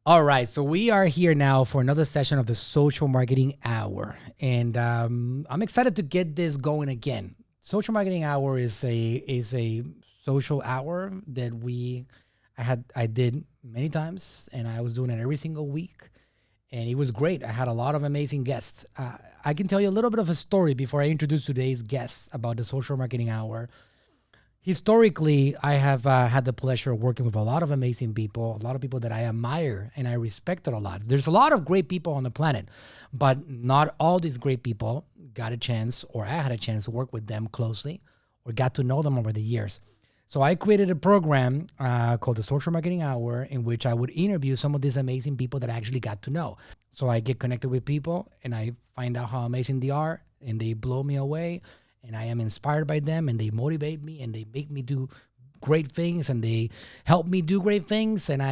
All right, so we are here now for another session of the Social Marketing Hour, and I'm excited to get this going again. Social Marketing Hour is a social hour that I did many times, and I was doing it every single week, and it was great. I had a lot of amazing guests. I can tell you a little bit of a story before I introduce today's guests about the Social Marketing Hour. Historically, I have had the pleasure of working with a lot of amazing people, a lot of people that I admire and I respect a lot. There's a lot of great people on the planet, but not all these great people got a chance, or I had a chance to work with them closely or got to know them over the years. So I created a program called the Social Marketing Hour, in which I would interview some of these amazing people that I actually got to know. So I get connected with people and I find out how amazing they are, and they blow me away. And I am inspired by them, and they motivate me, and they make me do great things, and they help me do great things. And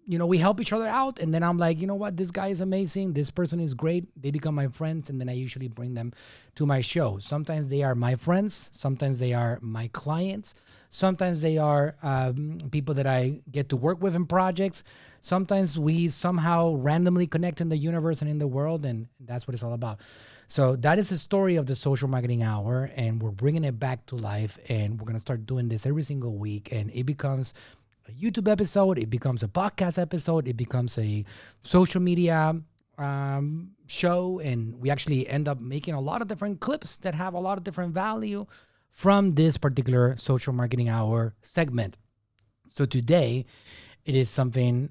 we help each other out. And then I'm like, you know what? This guy is amazing. This person is great. They become my friends. And then I usually bring them to my show. Sometimes they are my friends. Sometimes they are my clients. Sometimes they are people that I get to work with in projects. Sometimes we somehow randomly connect in the universe and in the world, and that's what it's all about. So that is the story of the Social Marketing Hour, and we're bringing it back to life, and we're going to start doing this every single week, and it becomes a YouTube episode, it becomes a podcast episode, it becomes a social media show, and we actually end up making a lot of different clips that have a lot of different value from this particular Social Marketing Hour segment. So today, it is something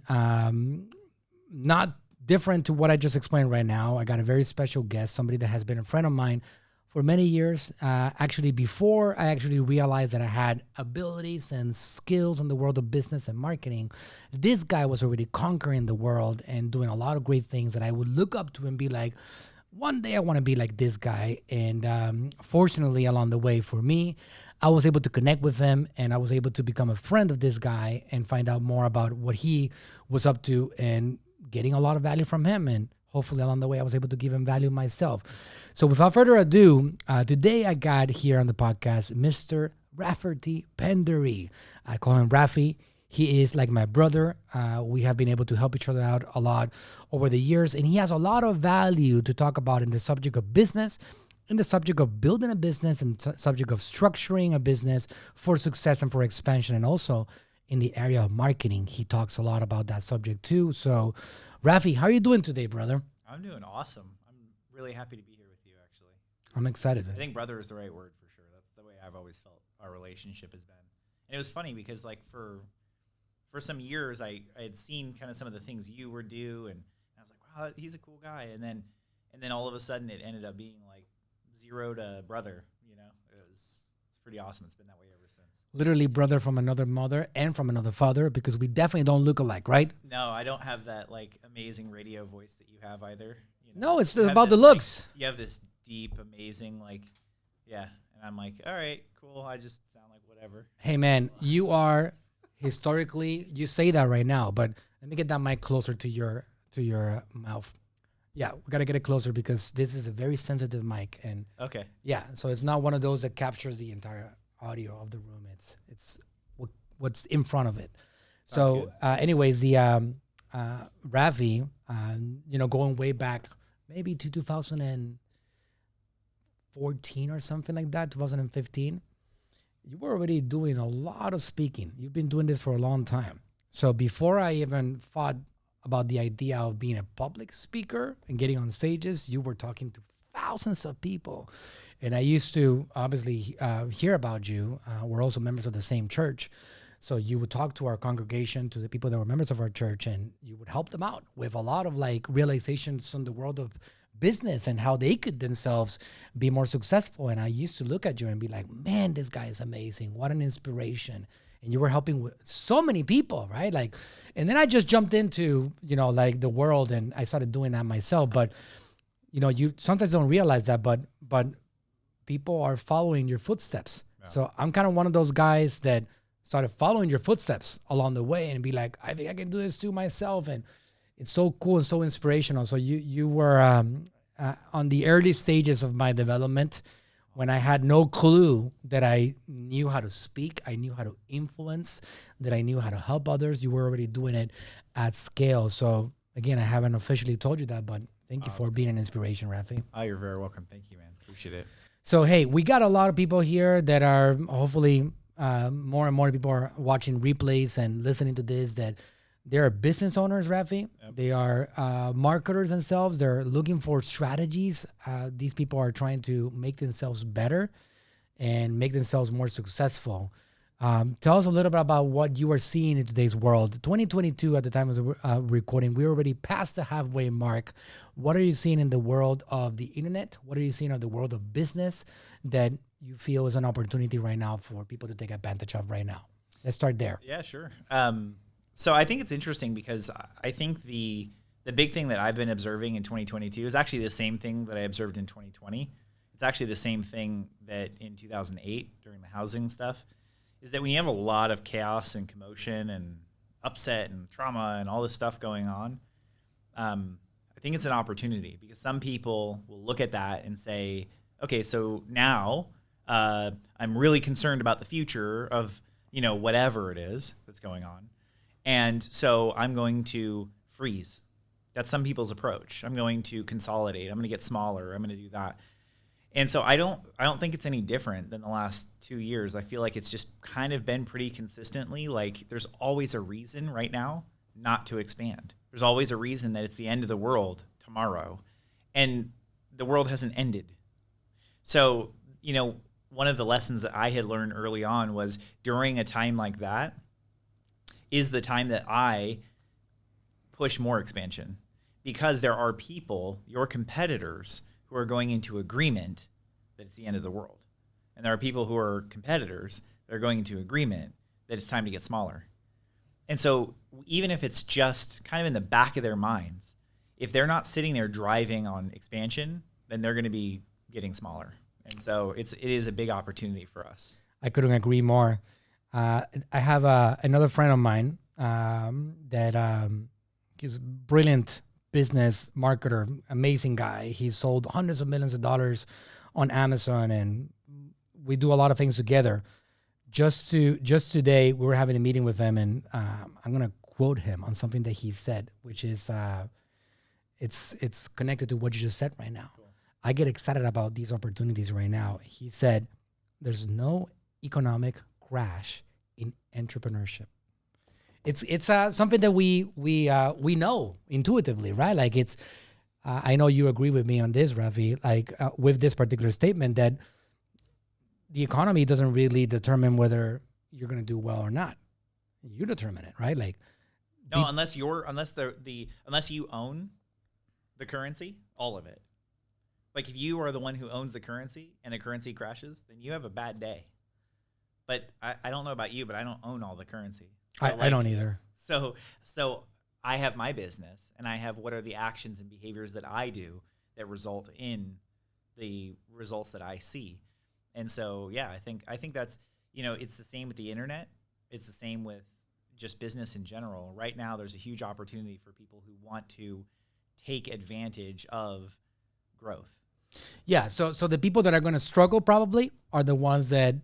not different to what I just explained right now. I got a very special guest, somebody that has been a friend of mine for many years. Actually, before I actually realized that I had abilities and skills in the world of business and marketing, this guy was already conquering the world and doing a lot of great things that I would look up to and be like, one day I want to be like this guy. And fortunately, along the way for me, I was able to connect with him, and I was able to become a friend of this guy and find out more about what he was up to, and getting a lot of value from him. And hopefully along the way, I was able to give him value myself. So without further ado, today I got here on the podcast, Mr. Raffy Pendery. I call him Rafi. He is like my brother. We have been able to help each other out a lot over the years, and he has a lot of value to talk about in the subject of business, in the subject of building a business, and subject of structuring a business for success and for expansion, and also in the area of marketing. He talks a lot about that subject too. So, Rafi, how are you doing today, brother? I'm doing awesome. I'm really happy to be here with you, actually. I'm excited. I think brother is the right word for sure. That's the way I've always felt our relationship has been. And it was funny because, like, for some years, I had seen kind of some of the things you were do, and I was like, wow, he's a cool guy. And then all of a sudden, it ended up being like 0 to brother. You know, it's pretty awesome. It's been that way ever since. Literally brother from another mother and from another father, because we definitely don't look alike, right? No, I don't have that like amazing radio voice that you have either. You know? No, it's about the looks. Like, you have this deep, amazing, like, yeah. And I'm like, all right, cool. I just sound like whatever. Hey, man, you are historically, you say that right now, but let me get that mic closer to your mouth. Yeah, we got to get it closer because this is a very sensitive mic. And okay. Yeah, so it's not one of those that captures the entire audio of the room. It's what's in front of it. So anyways, the Rafi, going way back maybe to 2014 or something like that, 2015, you were already doing a lot of speaking. You've been doing this for a long time. So before I even thought about the idea of being a public speaker and getting on stages, you were talking to thousands of people. And I used to obviously hear about you. We're also members of the same church. So you would talk to our congregation, to the people that were members of our church, and you would help them out with a lot of like realizations on the world of business and how they could themselves be more successful. And I used to look at you and be like, man, this guy is amazing. What an inspiration. And you were helping with so many people, right? Like, and then I just jumped into, like the world, and I started doing that myself. But, you sometimes don't realize that, but people are following your footsteps. Yeah. So I'm kind of one of those guys that started following your footsteps along the way and be like, I think I can do this too myself. And it's so cool and so inspirational. So you were on the early stages of my development when I had no clue that I knew how to speak, I knew how to influence, that I knew how to help others. You were already doing it at scale. So again, I haven't officially told you that, but thank you for being an inspiration, Rafi. Oh, you're very welcome. Thank you, man. Appreciate it. So, hey, we got a lot of people here that are hopefully more and more people are watching replays and listening to this, that they are business owners, Rafi. Yep. They are marketers themselves. They're looking for strategies. These people are trying to make themselves better and make themselves more successful. Tell us a little bit about what you are seeing in today's world. 2022, at the time of recording, we're already past the halfway mark. What are you seeing in the world of the internet? What are you seeing in the world of business that you feel is an opportunity right now for people to take advantage of right now? Let's start there. Yeah, sure. So I think it's interesting because I think the big thing that I've been observing in 2022 is actually the same thing that I observed in 2020. It's actually the same thing that in 2008 during the housing stuff, is that when you have a lot of chaos and commotion and upset and trauma and all this stuff going on, I think it's an opportunity because some people will look at that and say, okay, so now I'm really concerned about the future of, whatever it is that's going on. And so I'm going to freeze. That's some people's approach. I'm going to consolidate. I'm going to get smaller. I'm going to do that. And so I don't think it's any different than the last 2 years. I feel like it's just kind of been pretty consistently like there's always a reason right now not to expand. There's always a reason that it's the end of the world tomorrow. And the world hasn't ended. So, one of the lessons that I had learned early on was during a time like that is the time that I push more expansion, because there are people, your competitors, who are going into agreement that it's the end of the world. And there are people who are competitors that are going into agreement that it's time to get smaller. And so even if it's just kind of in the back of their minds, if they're not sitting there driving on expansion, then they're going to be getting smaller. And so it is a big opportunity for us. I couldn't agree more. I have another friend of mine that he's a brilliant business marketer, amazing guy. He's sold hundreds of millions of dollars on Amazon, and we do a lot of things together. Just today, we were having a meeting with him, and I'm going to quote him on something that he said, which is it's connected to what you just said right now. Cool. I get excited about these opportunities right now. He said, there's no economic crash in entrepreneurship. It's something that we know intuitively, right? Like it's, I know you agree with me on this, Rafi, like with this particular statement that the economy doesn't really determine whether you're going to do well or not. You determine it, right? Like no, unless you own the currency, all of it. Like if you are the one who owns the currency and the currency crashes, then you have a bad day. But I don't know about you, but I don't own all the currency. So I don't either. So I have my business, and I have what are the actions and behaviors that I do that result in the results that I see. And so, yeah, I think that's, it's the same with the internet. It's the same with just business in general. Right now, there's a huge opportunity for people who want to take advantage of growth. Yeah. So the people that are going to struggle probably are the ones that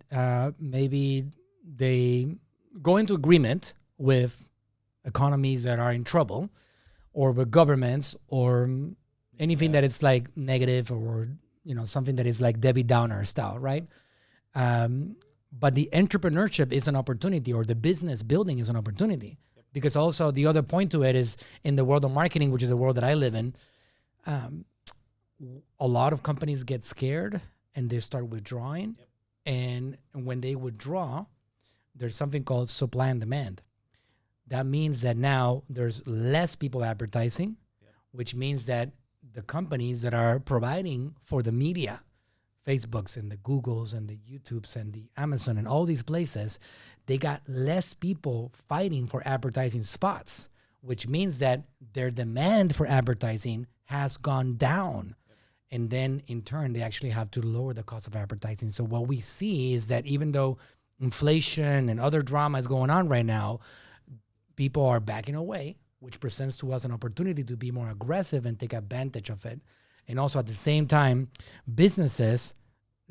maybe they go into agreement with economies that are in trouble, or with governments, or anything that is like negative, or something that is like Debbie Downer style, right? But the entrepreneurship is an opportunity, or the business building is an opportunity. Yep. Because also the other point to it is in the world of marketing, which is the world that I live in, a lot of companies get scared and they start withdrawing. Yep. And when they withdraw, there's something called supply and demand. That means that now there's less people advertising, which means that the companies that are providing for the media, Facebooks and the Googles and the YouTubes and the Amazon and all these places, they got less people fighting for advertising spots, which means that their demand for advertising has gone down. And then in turn, they actually have to lower the cost of advertising. So what we see is that even though inflation and other drama is going on right now, people are backing away, which presents to us an opportunity to be more aggressive and take advantage of it. And also at the same time, businesses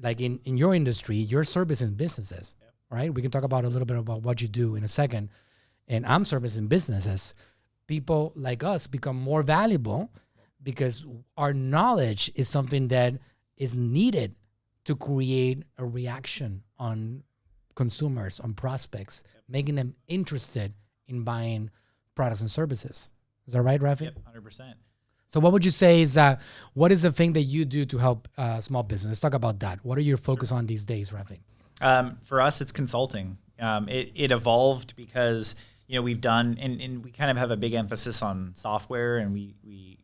like in your industry, you're servicing businesses, right? We can talk about a little bit about what you do in a second. And I'm servicing businesses. People like us become more valuable because our knowledge is something that is needed to create a reaction on consumers, on prospects, making them interested in buying products and services. Is that right, Rafi? Yep, 100%. So what would you say is, what is the thing that you do to help small business? Let's talk about that. What are your focus on these days, Rafi? For us, it's consulting. It evolved because, we've done, and we kind of have a big emphasis on software, and we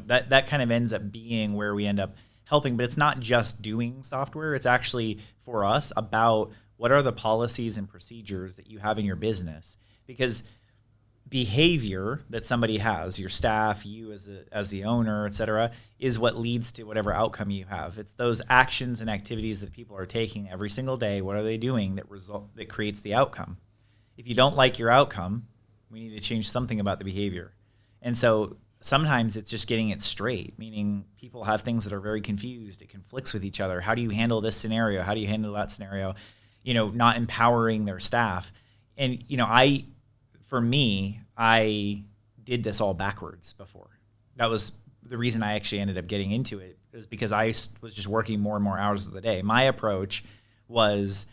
that kind of ends up being where we end up helping, but it's not just doing software. It's actually, for us, about what are the policies and procedures that you have in your business, because behavior that somebody has, your staff, you as the owner, et cetera, is what leads to whatever outcome you have. It's those actions and activities that people are taking every single day. What are they doing that creates the outcome? If you don't like your outcome, we need to change something about the behavior. And so sometimes it's just getting it straight, meaning people have things that are very confused. It conflicts with each other. How do you handle this scenario? How do you handle that scenario? Not empowering their staff. And, for me, I did this all backwards before. That was the reason I actually ended up getting into it. It was because I was just working more and more hours of the day. My approach was,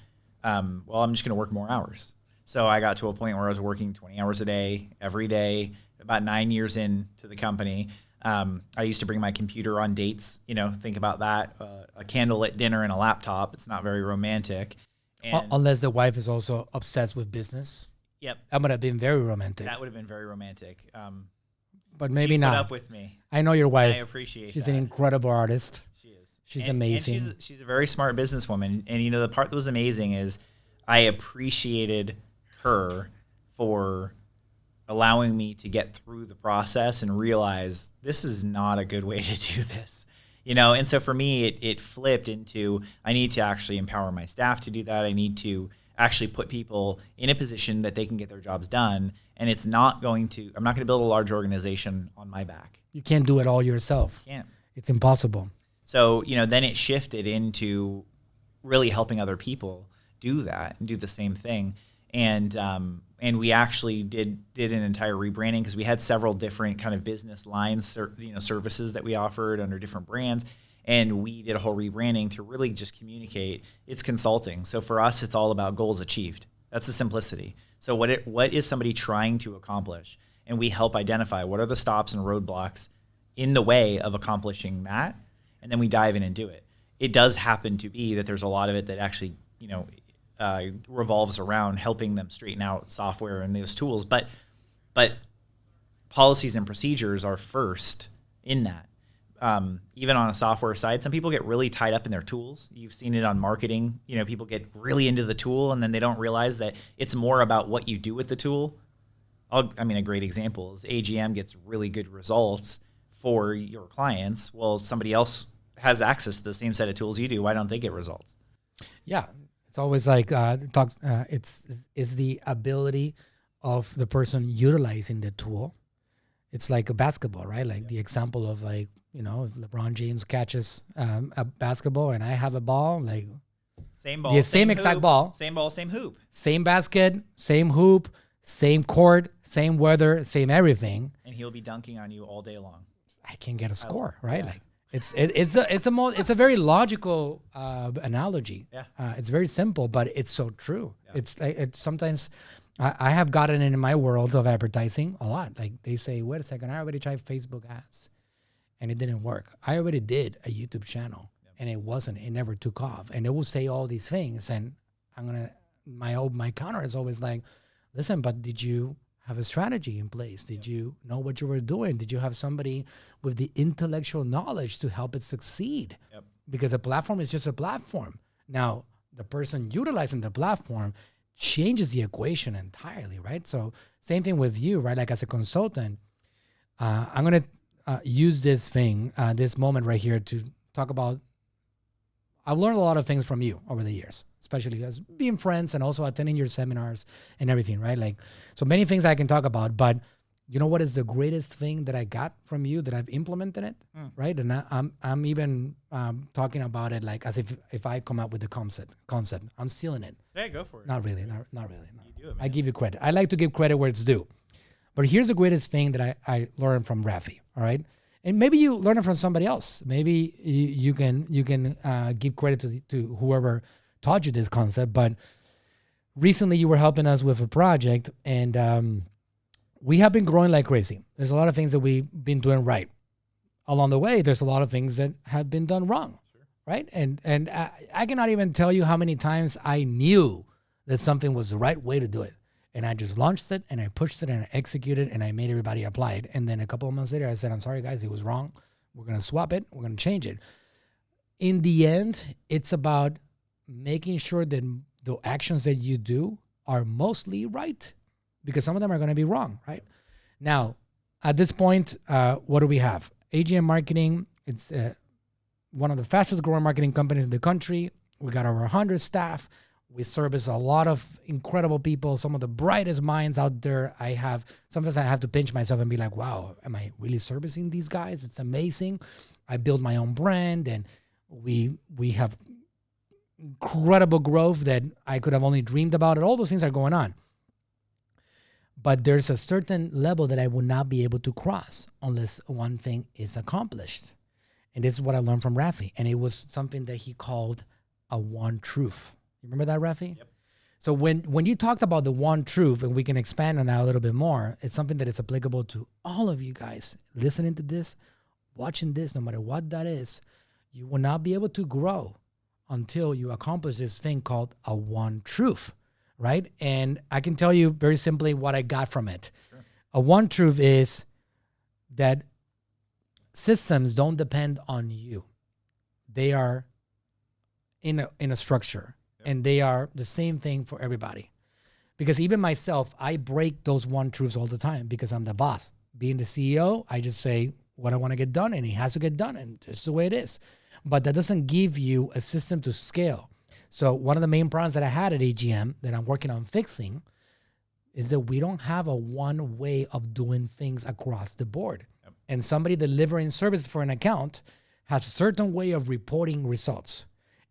I'm just going to work more hours. So I got to a point where I was working 20 hours a day, every day, about 9 years into the company. I used to bring my computer on dates, think about that, a candlelit dinner and a laptop. It's not very romantic. And unless the wife is also obsessed with business. Yep. That would have been very romantic. That would have been very romantic. But maybe not. Put up with me. I know your wife. I appreciate She's that. an incredible artist. She is. She's amazing. And she's a very smart businesswoman. And, the part that was amazing is I appreciated her for allowing me to get through the process and realize this is not a good way to do this. And so for me, it flipped into, I need to actually empower my staff to do that. I need to actually put people in a position that they can get their jobs done. And I'm not going to build a large organization on my back. You can't do it all yourself. You can't. It's impossible. So, then it shifted into really helping other people do that and do the same thing. And we actually did an entire rebranding because we had several different kind of business lines, services that we offered under different brands. And we did a whole rebranding to really just communicate it's consulting. So for us, it's all about goals achieved. That's the simplicity. So what is somebody trying to accomplish? And we help identify what are the stops and roadblocks in the way of accomplishing that. And then we dive in and do it. It does happen to be that there's a lot of it that actually, revolves around helping them straighten out software and those tools. But policies and procedures are first in that. Even on a software side, some people get really tied up in their tools. You've seen it on marketing. People get really into the tool and then they don't realize that it's more about what you do with the tool. A great example is AGM gets really good results for your clients. Well, somebody else has access to the same set of tools you do. Why don't they get results? Yeah. It's always like, it's the ability of the person utilizing the tool. It's like a basketball, right? Like the example of if LeBron James catches a basketball and I have a ball, like same ball, the same exact hoop, ball, same ball, same hoop, same basket, same hoop, same court, same weather, same everything, and he'll be dunking on you all day long. I can get a score, right? Yeah. Like it's a very logical analogy. Yeah, it's very simple, but it's so true. Yeah. It's sometimes. I have gotten in my world of advertising a lot. Like they say, wait a second, I already tried Facebook ads and it didn't work. I already did a YouTube channel and it never took off. And it will say all these things. And my counter is always like, listen, but did you have a strategy in place? Did you know what you were doing? Did you have somebody with the intellectual knowledge to help it succeed? Yep. Because a platform is just a platform. Now, the person utilizing the platform changes the equation entirely, right? So same thing with you, right? Like as a consultant, I'm going to use this moment right here to talk about, I've learned a lot of things from you over the years, especially as being friends and also attending your seminars and everything, right? Like, so many things I can talk about, but You know what is the greatest thing that I got from you that I've implemented it, right? And I'm even talking about it like as if I come up with the concept, I'm stealing it. Yeah, go for it. Not really, not really. No. You do it, man. I give you credit. I like to give credit where it's due. But here's the greatest thing that I learned from Rafi, all right? And maybe you learn it from somebody else. Maybe you can give credit to whoever taught you this concept. But recently you were helping us with a project, and we have been growing like crazy. There's a lot of things that we've been doing right. Along the way, there's a lot of things that have been done wrong, right? And I cannot even tell you how many times I knew that something was the right way to do it. And I just launched it, and I pushed it, and I executed, and I made everybody apply it. And then a couple of months later, I said, I'm sorry, guys, it was wrong. We're going to swap it. We're going to change it. In the end, it's about making sure that the actions that you do are mostly right, because some of them are going to be wrong, right? Now, at this point, what do we have? AGM Marketing, it's one of the fastest growing marketing companies in the country. We got over 100 staff. We service a lot of incredible people, some of the brightest minds out there. Sometimes I have to pinch myself and be like, wow, am I really servicing these guys? It's amazing. I build my own brand, and we have incredible growth that I could have only dreamed about, and all those things are going on. But there's a certain level that I will not be able to cross unless one thing is accomplished. And this is what I learned from Rafi. And it was something that he called a one truth. You remember that, Rafi? Yep. So when you talked about the one truth, and we can expand on that a little bit more, it's something that is applicable to all of you guys listening to this, watching this, no matter what that is. You will not be able to grow until you accomplish this thing called a one truth, right? And I can tell you very simply what I got from it. Sure. A one truth is that systems don't depend on you. They are in a structure. And they are the same thing for everybody. Because even myself, I break those one truths all the time because I'm the boss. Being the CEO, I just say what I want to get done, and it has to get done, and this is the way it is. But that doesn't give you a system to scale. So one of the main problems that I had at AGM that I'm working on fixing is that we don't have a one way of doing things across the board. Yep. And somebody delivering service for an account has a certain way of reporting results.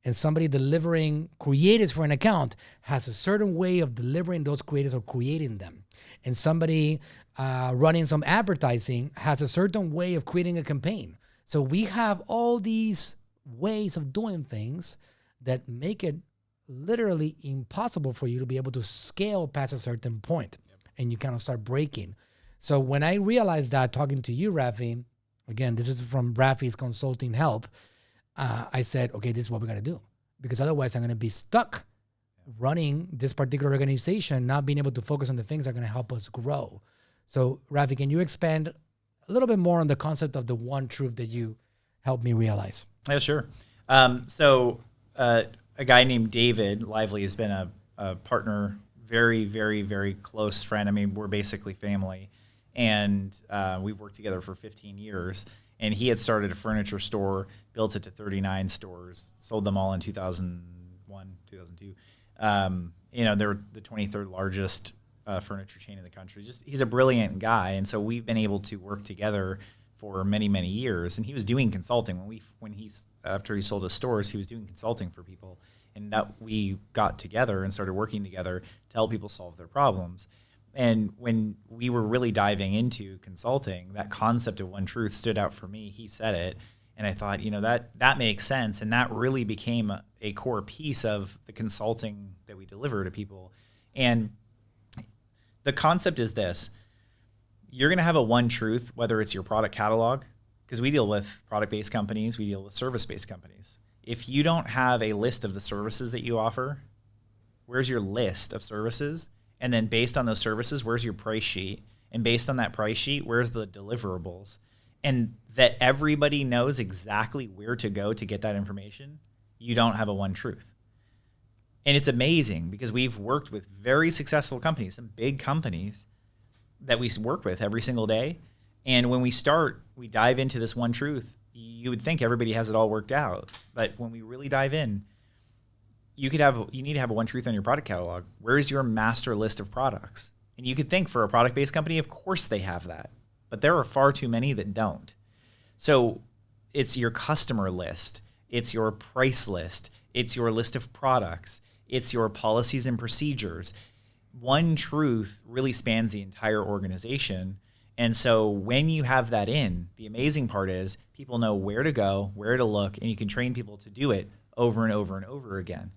And somebody delivering creatives for an account has a certain way of delivering those creatives or creating them. And somebody running some advertising has a certain way of creating a campaign. So we have all these ways of doing things that make it literally impossible for you to be able to scale past a certain point. Yep. And you kind of start breaking. So when I realized that, talking to you, Rafi, again, this is from Rafi's consulting help, I said, okay, this is what we're going to do. Because otherwise I'm going to be stuck running this particular organization, not being able to focus on the things that are going to help us grow. So, Rafi, can you expand a little bit more on the concept of the one truth that you helped me realize? Yeah, sure. So a guy named David Lively has been a partner, very, very, very close friend. I mean, we're basically family. And we've worked together for 15 years. And he had started a furniture store, built it to 39 stores, sold them all in 2001, 2002. They're the 23rd largest furniture chain in the country. He's a brilliant guy, and so we've been able to work together for many, many years. And he was doing consulting after he sold his stores. He was doing consulting for people, and that we got together and started working together to help people solve their problems. And when we were really diving into consulting, that concept of one truth stood out for me. He said it, and I thought, that makes sense. And that really became a core piece of the consulting that we deliver to people. And the concept is this: you're going to have a one truth, whether it's your product catalog, because we deal with product-based companies, we deal with service-based companies. If you don't have a list of the services that you offer, where's your list of services? And then based on those services, where's your price sheet? And based on that price sheet, where's the deliverables? And that everybody knows exactly where to go to get that information, you don't have a one truth. And it's amazing because we've worked with very successful companies, some big companies that we work with every single day. And when we dive into this one truth, you would think everybody has it all worked out. But when we really dive in, you need to have a one truth on your product catalog. Where's your master list of products? And you could think for a product-based company, of course they have that. But there are far too many that don't. So it's your customer list. It's your price list. It's your list of products. It's your policies and procedures. One truth really spans the entire organization. And so when you have that in, the amazing part is people know where to go, where to look, and you can train people to do it over and over and over again.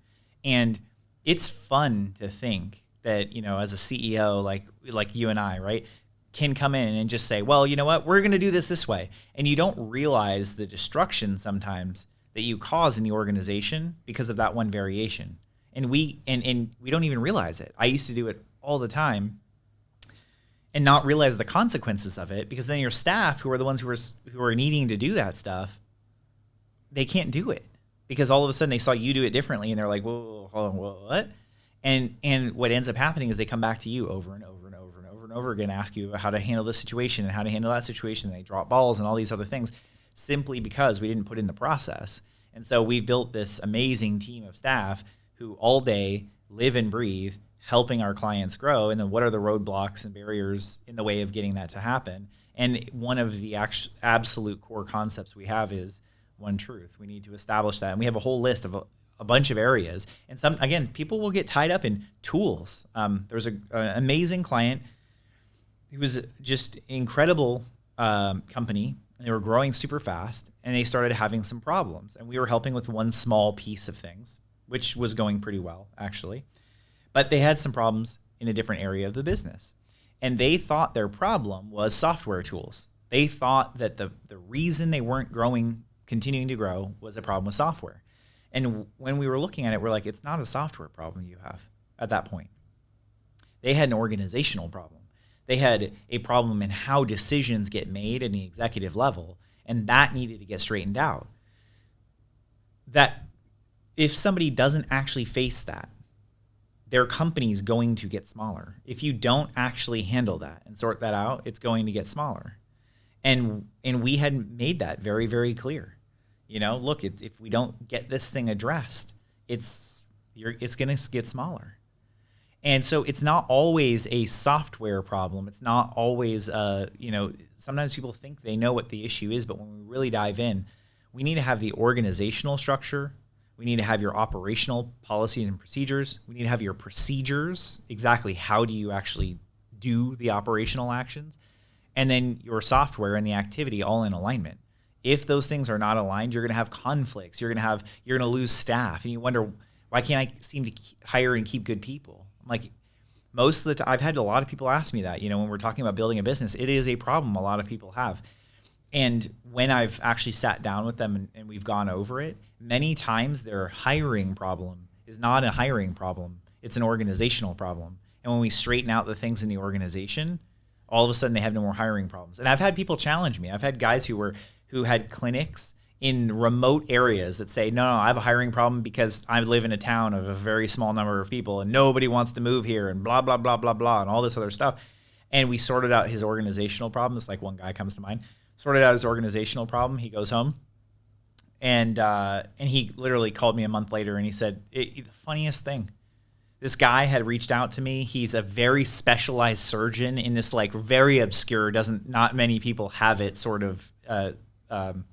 And it's fun to think that, you know, as a CEO, like you and I, right, can come in and just say, well, you know what, we're going to do this way. And you don't realize the destruction sometimes that you cause in the organization because of that one variation. And we don't even realize it. I used to do it all the time and not realize the consequences of it, because then your staff, who are the ones who are needing to do that stuff, they can't do it because all of a sudden they saw you do it differently and they're like, whoa, hold on, what? And what ends up happening is they come back to you over and over and over and over and over again, ask you how to handle this situation and how to handle that situation. And they drop balls and all these other things simply because we didn't put in the process. And so we built this amazing team of staff who all day live and breathe helping our clients grow. And then what are the roadblocks and barriers in the way of getting that to happen? And one of the absolute core concepts we have is one truth. We need to establish that. And we have a whole list of a bunch of areas. And some, again, people will get tied up in tools. There was an amazing client. He was just incredible company. They were growing super fast, and they started having some problems. And we were helping with one small piece of things, which was going pretty well, actually. But they had some problems in a different area of the business. And they thought their problem was software tools. They thought that the reason they weren't continuing to grow was a problem with software. And when we were looking at it, we're like, it's not a software problem you have at that point. They had an organizational problem. They had a problem in how decisions get made at the executive level, and that needed to get straightened out. That if somebody doesn't actually face that, their company's going to get smaller. If you don't actually handle that and sort that out, it's going to get smaller. And we had made that very, very clear. You know, look, if we don't get this thing addressed, it's going to get smaller. And so it's not always a software problem. It's not always, sometimes people think they know what the issue is, but when we really dive in, we need to have the organizational structure. We need to have your operational policies and procedures. We need to have your procedures. Exactly how do you actually do the operational actions? And then your software and the activity all in alignment. If those things are not aligned, you're going to have conflicts. You're going to lose staff. And you wonder, why can't I seem to hire and keep good people? I'm like, most of the time, I've had a lot of people ask me that, when we're talking about building a business, it is a problem a lot of people have. And when I've actually sat down with them and we've gone over it, many times their hiring problem is not a hiring problem. It's an organizational problem. And when we straighten out the things in the organization, all of a sudden they have no more hiring problems. And I've had people challenge me. I've had guys who had clinics in remote areas that say, no, I have a hiring problem because I live in a town of a very small number of people and nobody wants to move here and blah, blah, blah, blah, blah, and all this other stuff. And we sorted out his organizational problems. Like one guy comes to mind, sorted out his organizational problem. He goes home and he literally called me a month later and he said, the funniest thing, this guy had reached out to me. He's a very specialized surgeon in this like very obscure, not many people have it sort of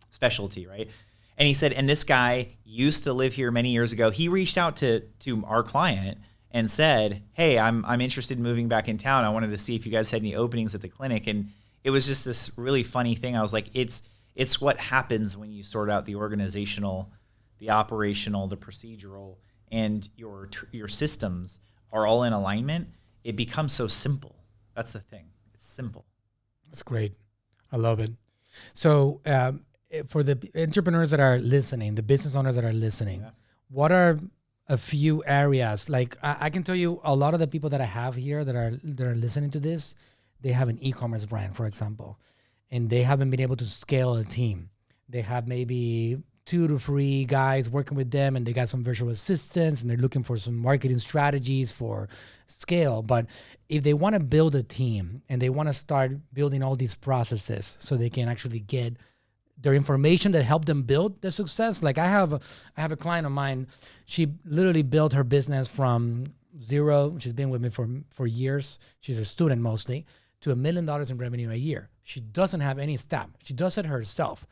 specialty, right? And he said, and this guy used to live here many years ago. He reached out to our client and said, hey, I'm interested in moving back in town. I wanted to see if you guys had any openings at the clinic. And it was just this really funny thing. I was like, it's what happens when you sort out the organizational, the operational, the procedural, and your systems are all in alignment. It becomes so simple. That's the thing. It's simple. That's great. I love it. So for the entrepreneurs that are listening, the business owners that are listening, what are a few areas? Like I can tell you a lot of the people that I have here that are listening to this, they have an e-commerce brand, for example, and they haven't been able to scale a team. They have maybe 2 to 3 guys working with them, and they got some virtual assistants, and they're looking for some marketing strategies for scale. But if they want to build a team and they want to start building all these processes so they can actually get their information that help them build the success. Like I have a client of mine, she literally built her business from zero. She's been with me for years. She's a student mostly, to $1 million in revenue a year. She doesn't have any staff. She does it herself.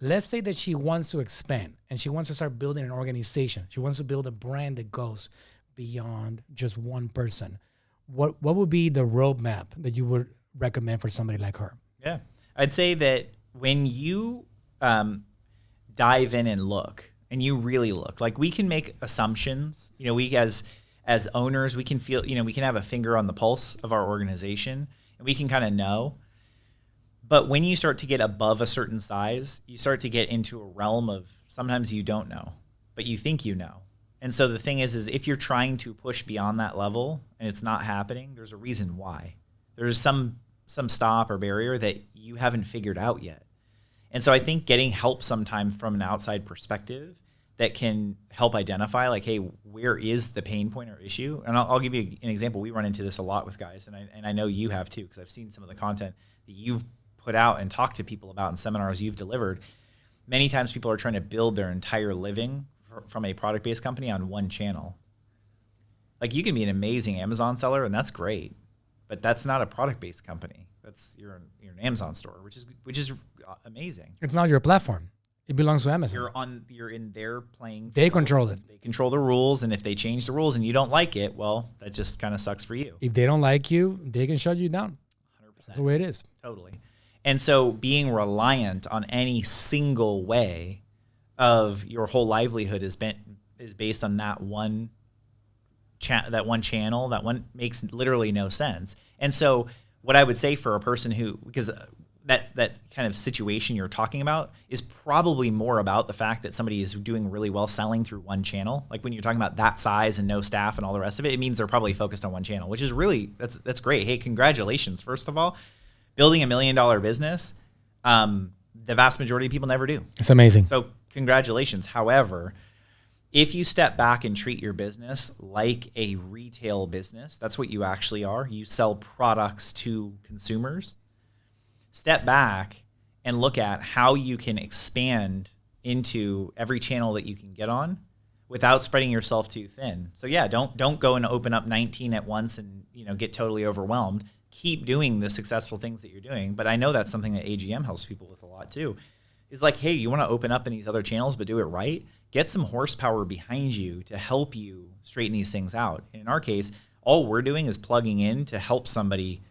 Let's say that she wants to expand and she wants to start building an organization. She wants to build a brand that goes beyond just one person. What would be the roadmap that you would recommend for somebody like her? Yeah, I'd say that when you dive in and look, and you really look, like we can make assumptions. You know, we as owners, we can feel, you know, we can have a finger on the pulse of our organization, and we can kind of know. But when you start to get above a certain size, you start to get into a realm of sometimes you don't know, but you think you know. And so the thing is if you're trying to push beyond that level and it's not happening, there's a reason why. There's some stop or barrier that you haven't figured out yet. And so I think getting help sometimes from an outside perspective that can help identify, like, hey, where is the pain point or issue? And I'll give you an example. We run into this a lot with guys, and I know you have too, because I've seen some of the content that you've put out and talked to people about in seminars you've delivered. Many times people are trying to build their entire living from a product-based company on one channel. Like, you can be an amazing Amazon seller, and that's great, but that's not a product-based company. That's you're an Amazon store, which is amazing. It's not your platform. It belongs to Amazon. You're in their playing field. They control it. They control the rules, and if they change the rules and you don't like it, well, that just kind of sucks for you. If they don't like you, they can shut you down. 100%. That's the way it is. Totally. And so being reliant on any single way of your whole livelihood is based on that one channel, that one makes literally no sense. And so what I would say for a person who, because that kind of situation you're talking about is probably more about the fact that somebody is doing really well selling through one channel. Like when you're talking about that size and no staff and all the rest of it, it means they're probably focused on one channel, which is really, that's great. Hey, congratulations. First of all, building $1 million business, the vast majority of people never do. It's amazing. So congratulations. However, if you step back and treat your business like a retail business, that's what you actually are. You sell products to consumers. Step back and look at how you can expand into every channel that you can get on without spreading yourself too thin. So yeah, don't go and open up 19 at once and get totally overwhelmed. Keep doing the successful things that you're doing. But I know that's something that AGM helps people with a lot too. Is like, hey, you want to open up in these other channels, but do it right. Get some horsepower behind you to help you straighten these things out. And in our case, all we're doing is plugging in to help somebody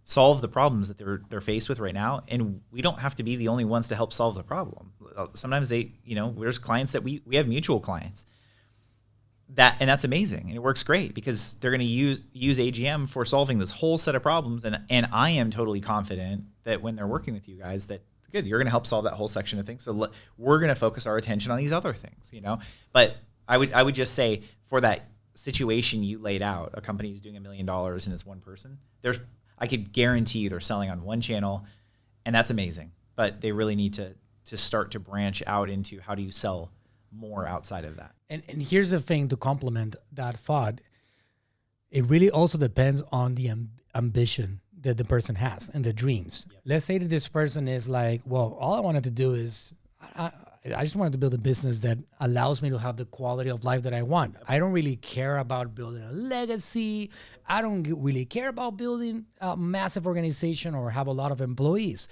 solve the problems that they're faced with right now. And we don't have to be the only ones to help solve the problem. Sometimes there's clients that we have mutual clients. And that's amazing. And it works great because they're going to use AGM for solving this whole set of problems. And I am totally confident that when they're working with you guys, that good, you're going to help solve that whole section of things. So we're going to focus our attention on these other things, But I would just say for that situation you laid out, a company is doing $1 million and it's one person, I could guarantee you they're selling on one channel, and that's amazing. But they really need to start to branch out into how do you sell more outside of that. And here's the thing to complement that thought. It really also depends on the ambition that the person has and the dreams. Yep. Let's say that this person is like, well, all I wanted to do is I just wanted to build a business that allows me to have the quality of life that I want. Yep. I don't really care about building a legacy. I don't really care about building a massive organization or have a lot of employees.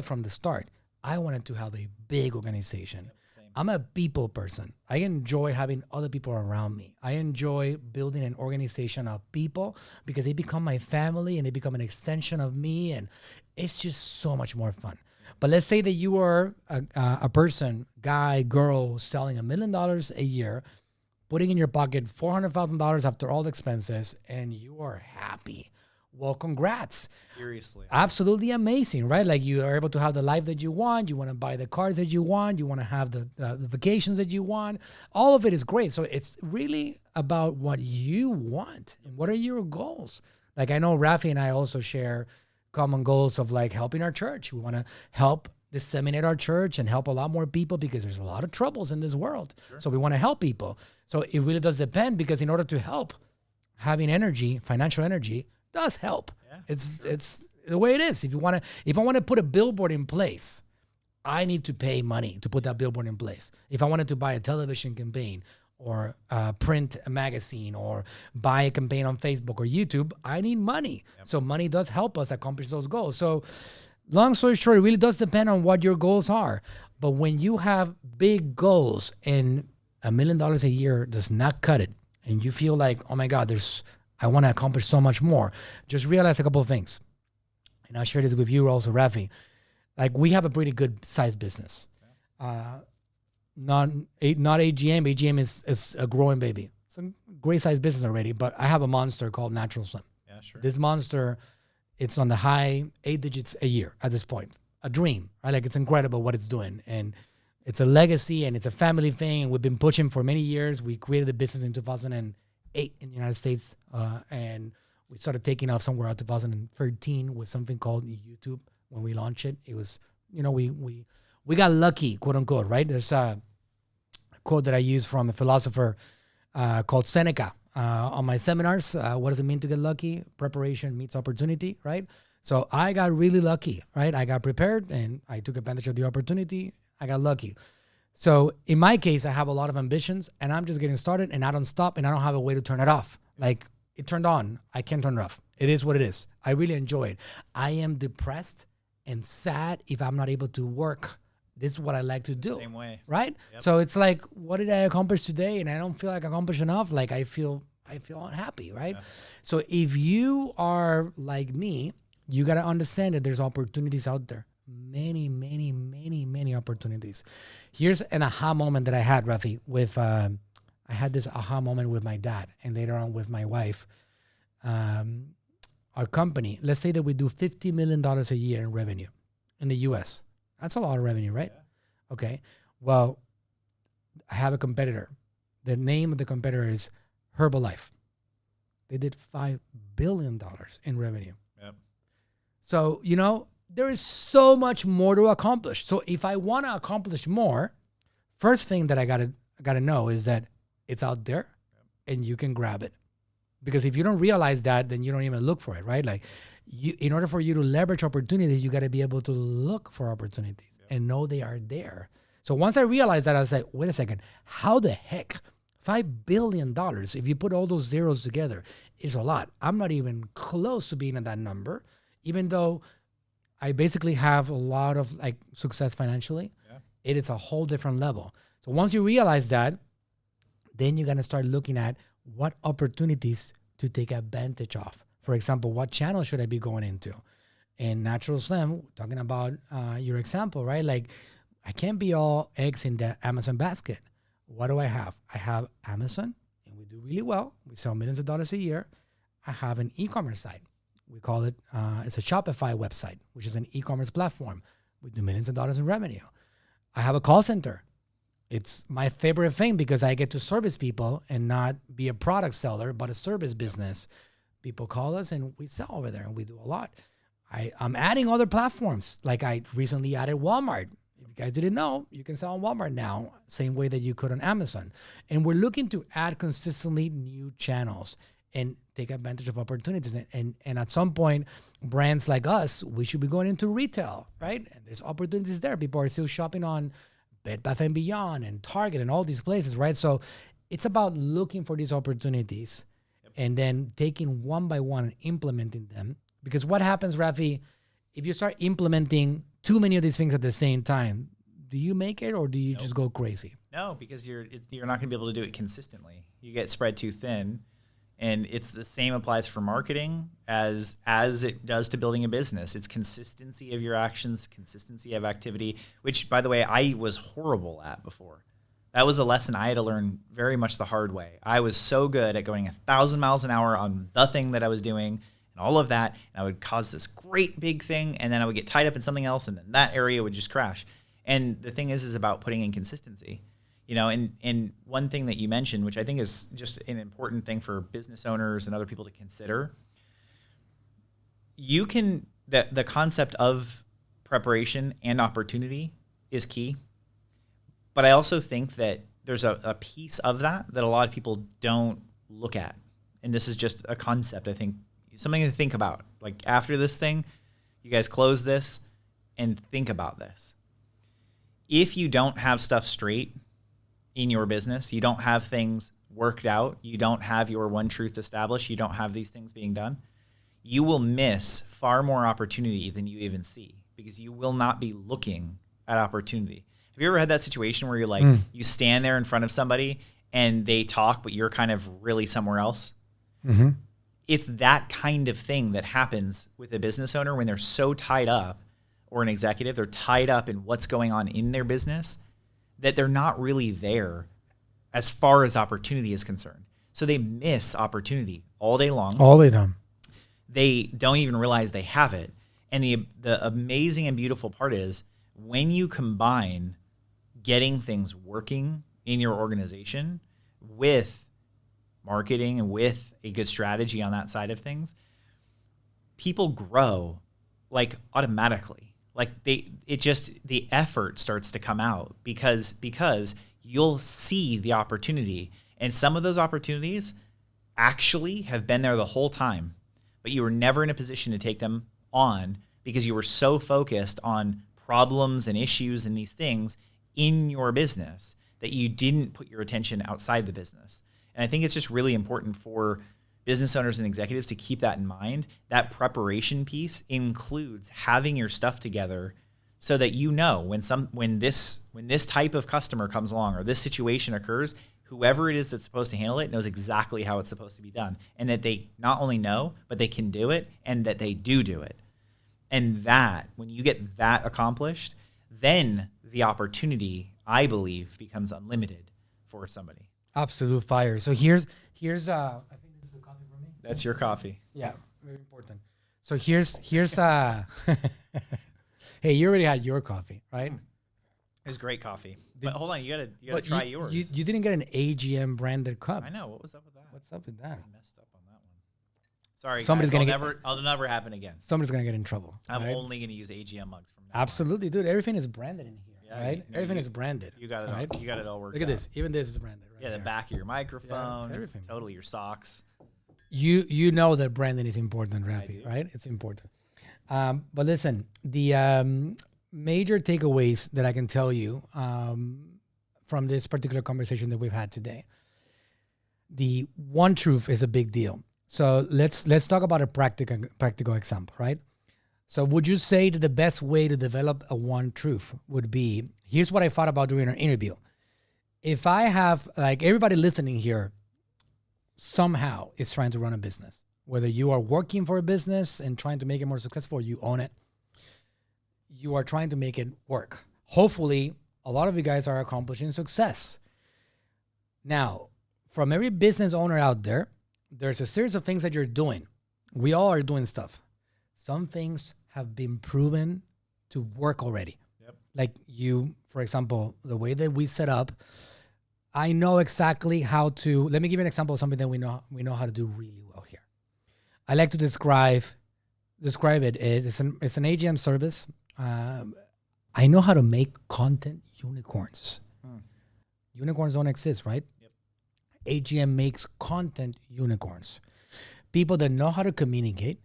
From the start, I wanted to have a big organization. Yep. I'm a people person. I enjoy having other people around me. I enjoy building an organization of people because they become my family and they become an extension of me, and it's just so much more fun. But let's say that you are a person, guy, girl, selling $1 million a year, putting in your pocket $400,000 after all the expenses, and you are happy. Well, congrats. Seriously. Absolutely amazing, right? Like you are able to have the life that you want. You want to buy the cars that you want. You want to have the vacations that you want. All of it is great. So it's really about what you want and what are your goals. Like I know Rafi and I also share common goals of like helping our church. We want to help disseminate our church and help a lot more people because there's a lot of troubles in this world. Sure. So we want to help people. So it really does depend because in order to help, having energy, financial energy, does help. Yeah, it's the way it is. If I want to put a billboard in place, I need to pay money to put that billboard in place. If I wanted to buy a television campaign or print a magazine or buy a campaign on Facebook or YouTube, I need money. Yep. So money does help us accomplish those goals. So long story short, it really does depend on what your goals are. But when you have big goals and $1 million a year does not cut it, and you feel like, oh my God, I want to accomplish so much more, just realize a couple of things. And I'll share this with you also, Rafi. Like, we have a pretty good size business. Not AGM. AGM is a growing baby. It's a great size business already, but I have a monster called Natural Slim. Yeah, sure. This monster, it's on the high 8 digits a year at this point. A dream, right? Like, it's incredible what it's doing. And it's a legacy and it's a family thing. And we've been pushing for many years. We created the business in 2008 in the United States. And we started taking off somewhere around 2013 with something called YouTube. When we launched it, it was, we got lucky, quote unquote, right? There's a quote that I use from a philosopher called Seneca on my seminars. What does it mean to get lucky? Preparation meets opportunity, right? So I got really lucky, right? I got prepared and I took advantage of the opportunity. I got lucky. So in my case, I have a lot of ambitions and I'm just getting started and I don't stop and I don't have a way to turn it off. Like, it turned on. I can't turn it off. It is what it is. I really enjoy it. I am depressed and sad if I'm not able to work. This is what I like to do. Same way. Right? Yep. So it's like, what did I accomplish today? And I don't feel like I accomplished enough. Like, I feel unhappy, right? Yeah. So if you are like me, you got to understand that there's opportunities out there. Many, many, many, many opportunities. Here's an aha moment that I had, Rafi, with, I had this aha moment with my dad and later on with my wife. Our company, let's say that we do $50 million a year in revenue in the US. That's a lot of revenue, right? Yeah. Okay. Well, I have a competitor. The name of the competitor is Herbalife. They did $5 billion in revenue. Yep. So, there is so much more to accomplish. So if I want to accomplish more, first thing that I gotta know is that it's out there and you can grab it. Because if you don't realize that, then you don't even look for it, right? Like, in order for you to leverage opportunities, you got to be able to look for opportunities and know they are there. So once I realized that, I was like, wait a second, how the heck? $5 billion, if you put all those zeros together, is a lot. I'm not even close to being at that number, even though I basically have a lot of success financially. Yeah. It is a whole different level. So once you realize that, then you're going to start looking at what opportunities to take advantage of. For example, what channel should I be going into? And Natural Slim, talking about your example, right? Like, I can't be all eggs in the Amazon basket. What do I have? I have Amazon, and we do really well. We sell millions of dollars a year. I have an e-commerce site. We call it, it's a Shopify website, which is an e-commerce platform. We do millions of dollars in revenue. I have a call center. It's my favorite thing because I get to service people and not be a product seller, but a service business. People call us and we sell over there and we do a lot. I'm adding other platforms. Like, I recently added Walmart. If you guys didn't know, you can sell on Walmart now, same way that you could on Amazon. And we're looking to add consistently new channels and take advantage of opportunities. And at some point, brands like us, we should be going into retail, right? And there's opportunities there. People are still shopping on Bed Bath & Beyond and Target and all these places, right? So it's about looking for these opportunities and then taking one by one and implementing them. Because what happens, Rafi, if you start implementing too many of these things at the same time, do you make it or do you just go crazy? No, because you're not going to be able to do it consistently. You get spread too thin. And it's the same applies for marketing as it does to building a business. It's consistency of your actions, consistency of activity, which, by the way, I was horrible at before. That was a lesson I had to learn very much the hard way. I was so good at going 1,000 miles an hour on the thing that I was doing and all of that, and I would cause this great big thing, and then I would get tied up in something else, and then that area would just crash. And the thing is about putting in consistency. And one thing that you mentioned, which I think is just an important thing for business owners and other people to consider, the concept of preparation and opportunity is key. But I also think that there's a piece of that a lot of people don't look at. And this is just a concept, I think, something to think about. Like, after this thing, you guys close this and think about this. If you don't have stuff straight, in your business, you don't have things worked out, you don't have your one truth established, you don't have these things being done, you will miss far more opportunity than you even see, because you will not be looking at opportunity. Have you ever had that situation where you're like, you stand there in front of somebody and they talk, but you're kind of really somewhere else? Mm-hmm. It's that kind of thing that happens with a business owner when they're so tied up, or an executive, they're tied up in what's going on in their business, that they're not really there as far as opportunity is concerned. So they miss opportunity all day long. All the time. They don't even realize they have it. And the amazing and beautiful part is, when you combine getting things working in your organization with marketing and with a good strategy on that side of things, people grow like automatically. Like the effort starts to come out because you'll see the opportunity. And some of those opportunities actually have been there the whole time, but you were never in a position to take them on because you were so focused on problems and issues and these things in your business that you didn't put your attention outside the business. And I think it's just really important for business owners and executives to keep that in mind. That preparation piece includes having your stuff together so that you know when this type of customer comes along or this situation occurs, whoever it is that's supposed to handle it knows exactly how it's supposed to be done, and that they not only know, but they can do it, and that they do it. And that, when you get that accomplished, then the opportunity, I believe, becomes unlimited for somebody. Absolute fire. So here's I think this is a coffee for me. That's your coffee. Yeah, very important. So here's hey, you already had your coffee, right? It was great coffee. But hold on, you gotta try yours. You didn't get an AGM branded cup. I know. What was up with that? What's up with that? I messed up on that one. Sorry, Somebody's guys, gonna I'll never happen again. Somebody's gonna get in trouble. I'm right? only gonna use AGM mugs from now Absolutely, dude. Everything is branded in here, Yeah, right? Everything is branded. You got it. right? You got it all worked Look at out. this. Even this is branded. Right Yeah, the there. back of your microphone. everything. Totally, your socks. You know that branding is important, Rafi, do. right? It's important. But listen, the major takeaways that I can tell you from this particular conversation that we've had today. The one truth is a big deal. So let's talk about a practical example, right? So would you say that the best way to develop a one truth would be, here's what I thought about doing an interview. If I have, like, everybody listening here somehow is trying to run a business, whether you are working for a business and trying to make it more successful, or you own it, you are trying to make it work. Hopefully, a lot of you guys are accomplishing success. Now, from every business owner out there, there's a series of things that you're doing. We all are doing stuff. Some things have been proven to work already. Yep. Like you, for example, the way that we set up, I know exactly how to, let me give you an example of something that we know how to do really well here. I like to describe it as it's an AGM service. I know how to make content unicorns. Unicorns don't exist, right? Yep. AGM makes content unicorns. People that know how to communicate.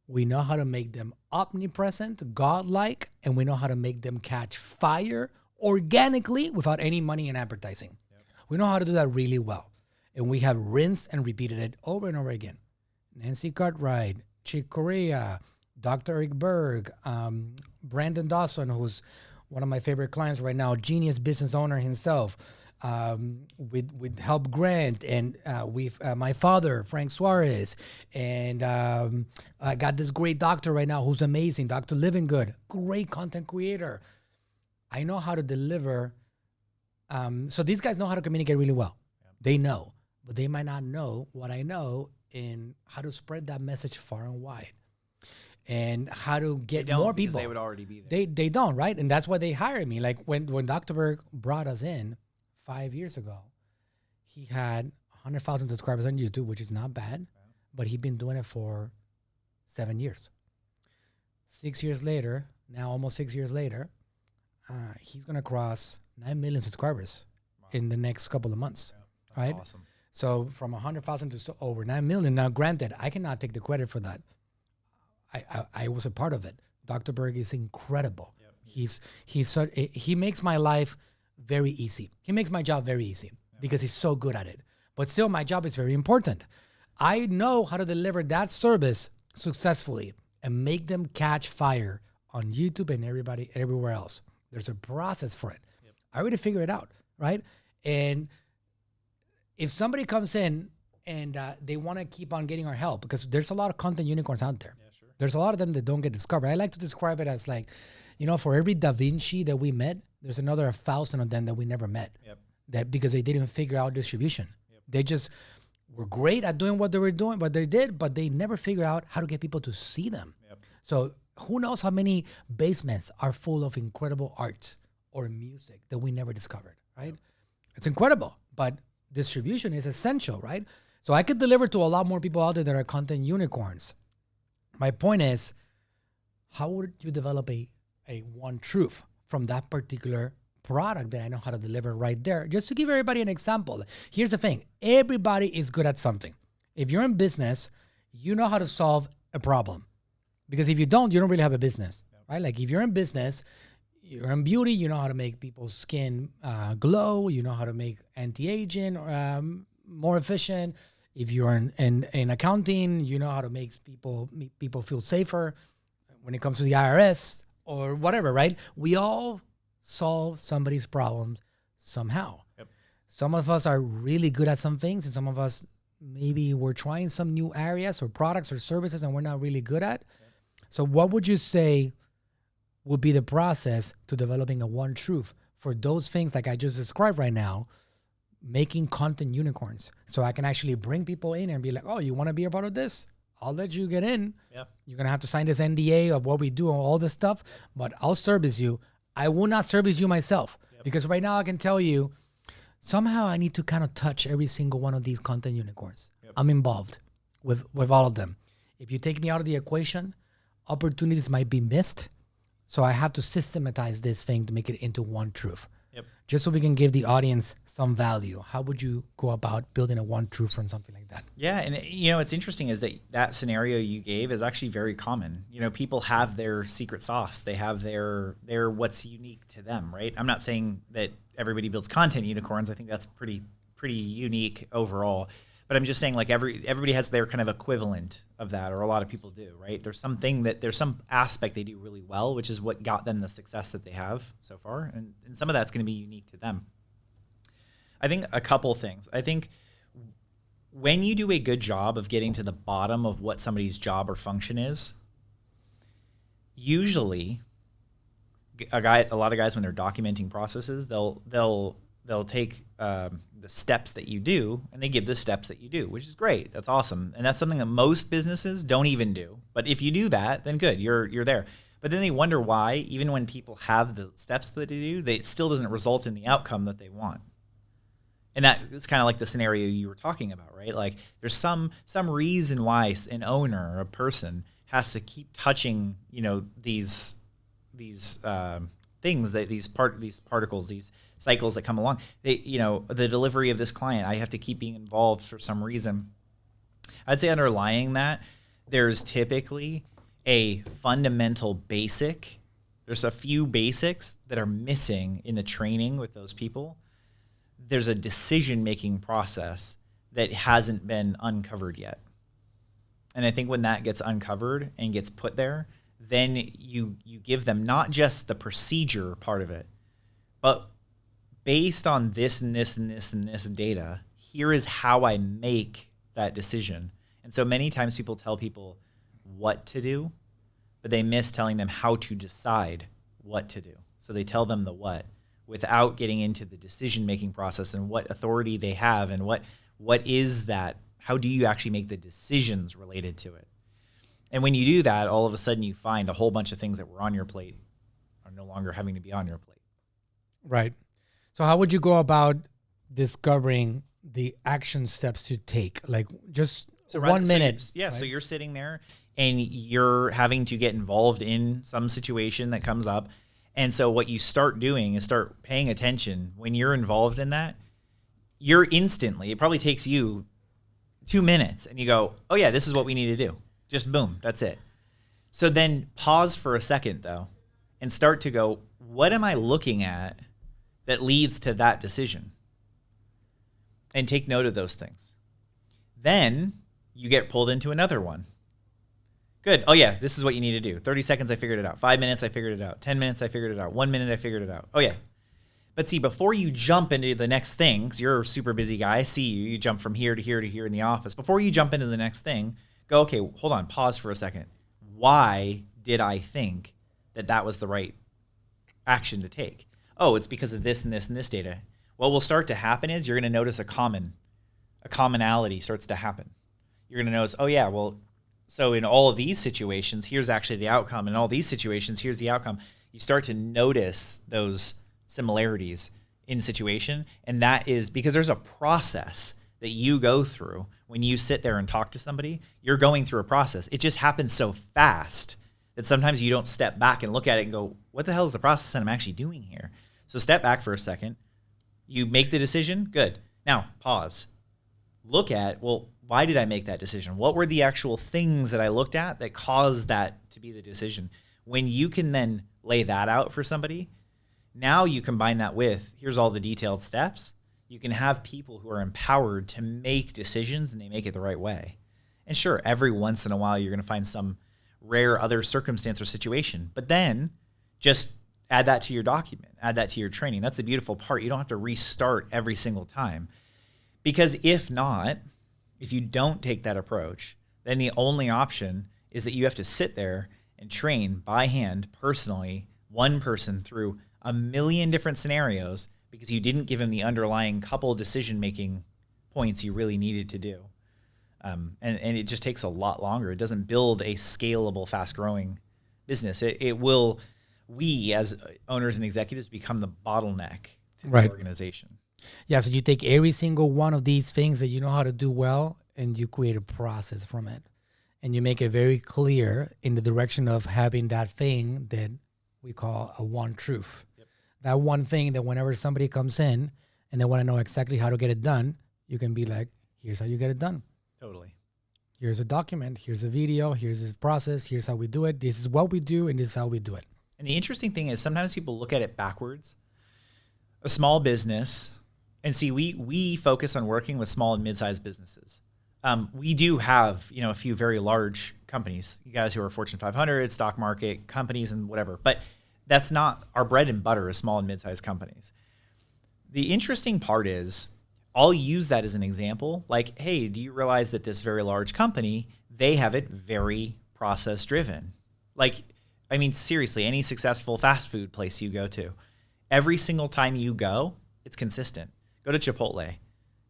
We know how to make them omnipresent, godlike, and we know how to make them catch fire organically without any money in advertising. Yep. We know how to do that really well. And we have rinsed and repeated it over and over again. Nancy Cartwright, Chick Corea, Dr. Eric Berg, Brandon Dawson, who's one of my favorite clients right now, genius business owner himself, with Help Grant, and with my father, Frank Suarez, and I got this great doctor right now who's amazing, Dr. Living Good, great content creator. I know how to deliver. So these guys know how to communicate really well. Yeah. They know, but they might not know what I know in how to spread that message far and wide. And how to get more people. They would already be there. They don't, right? And that's why they hired me. Like when Dr. Berg brought us in 5 years ago, he had 100,000 subscribers on YouTube, which is not bad, but he'd been doing it for 7 years. 6 years later, now almost 6 years later, he's going to cross 9 million subscribers in the next couple of months, right? Awesome. So from 100,000 to over 9 million. Now, granted, I cannot take the credit for that. I was a part of it. Dr. Berg is incredible. Yep. He makes my life very easy. He makes my job very easy because he's so good at it. But still, my job is very important. I know how to deliver that service successfully and make them catch fire on YouTube and everywhere else. There's a process for it. Yep. I already figured it out, right? And if somebody comes in and they want to keep on getting our help, because there's a lot of content unicorns out there. Yeah, sure. There's a lot of them that don't get discovered. I like to describe it as like, for every Δ𝗙𝗎 that we met, there's another 1,000 of them that we never met. Yep. That because they didn't figure out distribution. Yep. They just were great at doing what they were doing, what they did, but they never figured out how to get people to see them. Yep. So who knows how many basements are full of incredible art or music that we never discovered, right? Yep. It's incredible, but distribution is essential, right? So I could deliver to a lot more people out there that are content unicorns. My point is, how would you develop a one truth from that particular product that I know how to deliver right there? Just to give everybody an example. Here's the thing. Everybody is good at something. If you're in business, you know how to solve a problem. Because if you don't really have a business, right? Like if you're in business, you're in beauty, you know how to make people's skin glow. You know how to make anti-aging more efficient. If you're in accounting, you know how to make people feel safer when it comes to the IRS or whatever, right? We all solve somebody's problems somehow. Yep. Some of us are really good at some things, and some of us maybe we're trying some new areas or products or services and we're not really good at. Yep. So what would you say would be the process to developing a one truth for those things like I just described right now, making content unicorns? So I can actually bring people in and be like, oh, you want to be a part of this? I'll let you get in. Yeah. You're going to have to sign this NDA of what we do and all this stuff, but I'll service you. I will not service you myself. Yep. Because right now I can tell you, somehow I need to kind of touch every single one of these content unicorns. Yep. I'm involved with all of them. If you take me out of the equation, opportunities might be missed. So I have to systematize this thing to make it into one truth. Yep. Just so we can give the audience some value. How would you go about building a one truth from something like that? Yeah, and what's interesting is that scenario you gave is actually very common. People have their secret sauce. They have their what's unique to them, right? I'm not saying that everybody builds content unicorns. I think that's pretty unique overall. But I'm just saying, like, everybody has their kind of equivalent of that, or a lot of people do, right? There's some aspect they do really well, which is what got them the success that they have so far. And some of that's going to be unique to them. I think a couple things. I think when you do a good job of getting to the bottom of what somebody's job or function is, usually a lot of guys, when they're documenting processes, they'll take the steps that you do, and they give the steps that you do, which is great. That's awesome. And that's something that most businesses don't even do. But if you do that, then good, you're there. But then they wonder why, even when people have the steps that they do, it still doesn't result in the outcome that they want. And that is kind of like the scenario you were talking about, right? Like there's some reason why an owner or a person has to keep touching, these things, that these particles, these cycles that come along. The delivery of this client, I have to keep being involved for some reason. I'd say underlying that, there's typically a fundamental basic. There's a few basics that are missing in the training with those people. There's a decision-making process that hasn't been uncovered yet. And I think when that gets uncovered and gets put there, then you give them not just the procedure part of it, but based on this and this and this and this data, here is how I make that decision. And so many times people tell people what to do, but they miss telling them how to decide what to do. So they tell them the what without getting into the decision-making process and what authority they have and what is that, how do you actually make the decisions related to it. And when you do that, all of a sudden you find a whole bunch of things that were on your plate are no longer having to be on your plate. Right. So how would you go about discovering the action steps to take? Like just 1 minute. Right? So you're sitting there and you're having to get involved in some situation that comes up. And so what you start doing is start paying attention. When you're involved in that, you're instantly, it probably takes you 2 minutes and you go, oh yeah, this is what we need to do. Just boom, that's it. So then pause for a second though and start to go, what am I looking at that leads to that decision. And take note of those things. Then you get pulled into another one. Good. Oh, yeah, this is what you need to do. 30 seconds, I figured it out. 5 minutes, I figured it out. 10 minutes, I figured it out. 1 minute, I figured it out. Oh, yeah. But see, before you jump into the next thing, 'cause you're a super busy guy, I see you. You jump from here to here to here in the office. Before you jump into the next thing, go, okay, hold on, pause for a second. Why did I think that that was the right action to take? Oh, it's because of this and this and this data. What will start to happen is you're going to notice a commonality starts to happen. You're going to notice, oh yeah, well, so in all of these situations, here's actually the outcome. In all these situations, here's the outcome. You start to notice those similarities in situation. And that is because there's a process that you go through when you sit there and talk to somebody. You're going through a process. It just happens so fast that sometimes you don't step back and look at it and go, what the hell is the process that I'm actually doing here? So step back for a second. You make the decision. Good. Now pause. Look at, well, why did I make that decision? What were the actual things that I looked at that caused that to be the decision? When you can then lay that out for somebody, now you combine that with, here's all the detailed steps. You can have people who are empowered to make decisions and they make it the right way. And sure, every once in a while, you're going to find some rare other circumstance or situation, but then just add that to your document, add that to your training. That's the beautiful part. You don't have to restart every single time. Because if not, if you don't take that approach, then the only option is that you have to sit there and train by hand, personally, one person through a million different scenarios because you didn't give him the underlying couple decision-making points you really needed to do. And it just takes a lot longer. It doesn't build a scalable, fast-growing business. It will, we as owners and executives, become the bottleneck to the organization. Yeah, so you take every single one of these things that you know how to do well, and you create a process from it. And you make it very clear in the direction of having that thing that we call a one truth. Yep. That one thing that whenever somebody comes in and they want to know exactly how to get it done, you can be like, here's how you get it done. Totally. Here's a document, here's a video, here's this process, here's how we do it, this is what we do, and this is how we do it. And the interesting thing is sometimes people look at it backwards. A small business, and see, we focus on working with small and mid-sized businesses. We do have, a few very large companies, you guys who are Fortune 500, stock market companies and whatever, but that's not our bread and butter is small and mid-sized companies. The interesting part is I'll use that as an example. Like, hey, do you realize that this very large company, they have it very process driven? Like, I mean, seriously, any successful fast food place you go to, every single time you go, it's consistent. Go to Chipotle,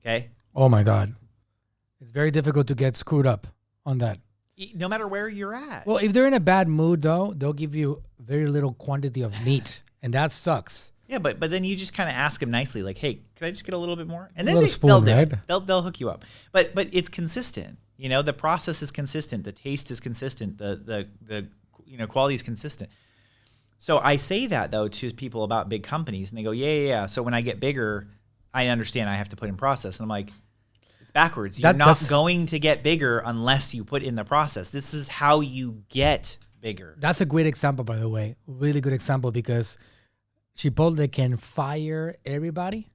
okay? Oh my God. It's very difficult to get screwed up on that. No matter where you're at. Well, if they're in a bad mood, though, they'll give you very little quantity of meat, and that sucks. Yeah, but then you just kind of ask them nicely, like, "Hey, can I just get a little bit more?" And then they'll do it. They'll hook you up. But it's consistent. The process is consistent. The taste is consistent. The quality is consistent. So I say that though to people about big companies, and they go, "Yeah." So when I get bigger, I understand I have to put in process, and I'm like, it's backwards. You're not going to get bigger unless you put in the process. This is how you get bigger. That's a great example, by the way. Really good example, because Chipotle can fire everybody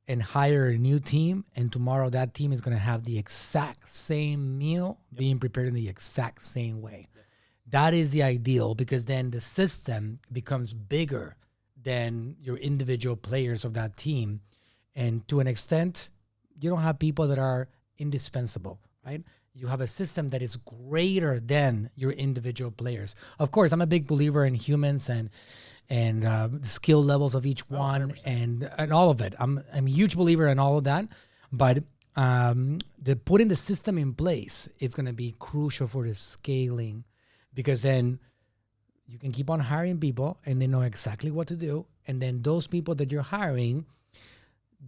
and hire a new team, and tomorrow that team is going to have the exact same meal being prepared in the exact same way. Yep. That is the ideal, because then the system becomes bigger than your individual players of that team. And to an extent, you don't have people that are indispensable, right? You have a system that is greater than your individual players. Of course, I'm a big believer in humans and the skill levels of each one and all of it. I'm a huge believer in all of that. But putting the system in place is going to be crucial for the scaling, because then you can keep on hiring people and they know exactly what to do. And then those people that you're hiring,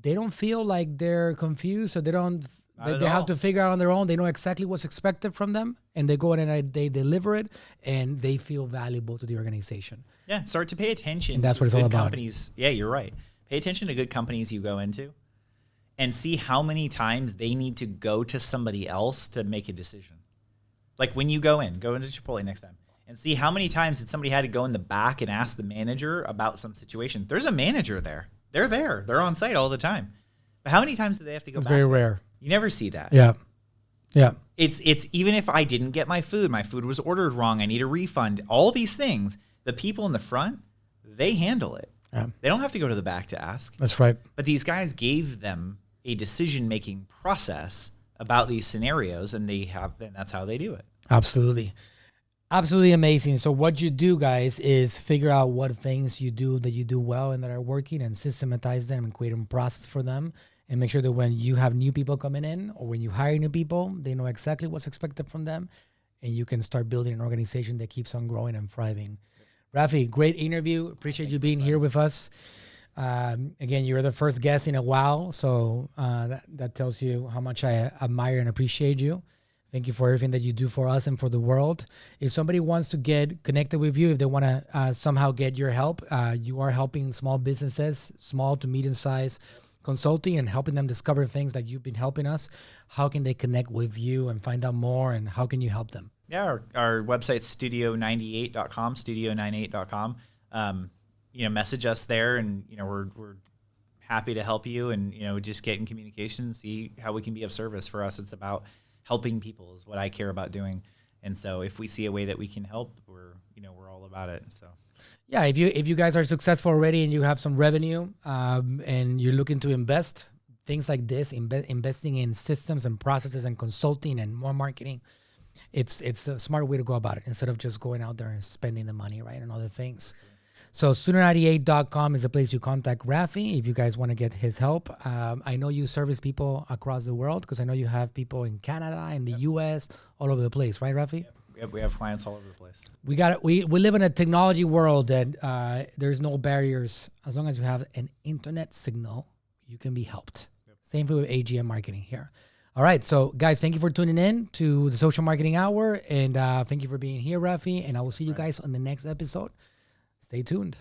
they don't feel like they're confused, or they have to figure out on their own. They know exactly what's expected from them, and they go in and they deliver it, and they feel valuable to the organization. Yeah, start to pay attention. And that's to what it's all good about. Companies. Yeah, you're right. Pay attention to good companies you go into, and see how many times they need to go to somebody else to make a decision. Like when you go into Chipotle next time, and see how many times did somebody had to go in the back and ask the manager about some situation. There's a manager there. They're there. They're on site all the time. But how many times do they have to go It's back? very there? rare. You never see that. Yeah. Yeah. It's even if I didn't get my food was ordered wrong, I need a refund, all these things, the people in the front, they handle it. Yeah. They don't have to go to the back to ask. That's right. But these guys gave them a decision-making process about these scenarios, and that's how they do it. Absolutely. Absolutely amazing. So what you do, guys, is figure out what things you do that you do well and that are working and systematize them and create a process for them. And make sure that when you have new people coming in or when you hire new people, they know exactly what's expected from them. And you can start building an organization that keeps on growing and thriving. Rafi, great interview. Appreciate you being here with us. Again, you're the first guest in a while. So that tells you how much I admire and appreciate you. Thank you for everything that you do for us and for the world. If somebody wants to get connected with you, if they want to somehow get your help, you are helping small businesses, small to medium-sized, consulting and helping them discover things that you've been helping us. How can they connect with you and find out more, and how can you help them? Yeah, our website's studio98.com, studio98.com. Message us there, and we're happy to help you, and just get in communication, see how we can be of service. For us, it's about helping people is what I care about doing. And so if we see a way that we can help, we're all about it. So yeah, if you guys are successful already and you have some revenue, and you're looking to invest, things like this, investing in systems and processes and consulting and more marketing, it's a smart way to go about it instead of just going out there and spending the money, right, and other things. So Studio98.com is a place you contact Rafi if you guys want to get his help. I know you service people across the world because I know you have people in Canada, in the US, all over the place, right, Rafi? Yep. We have clients all over the place. We live in a technology world that there's no barriers. As long as you have an internet signal, you can be helped. Yep. Same thing with AGM marketing here. All right, so guys, thank you for tuning in to the Social Marketing Hour, and thank you for being here, Rafi, and I will see you guys on the next episode. Stay tuned.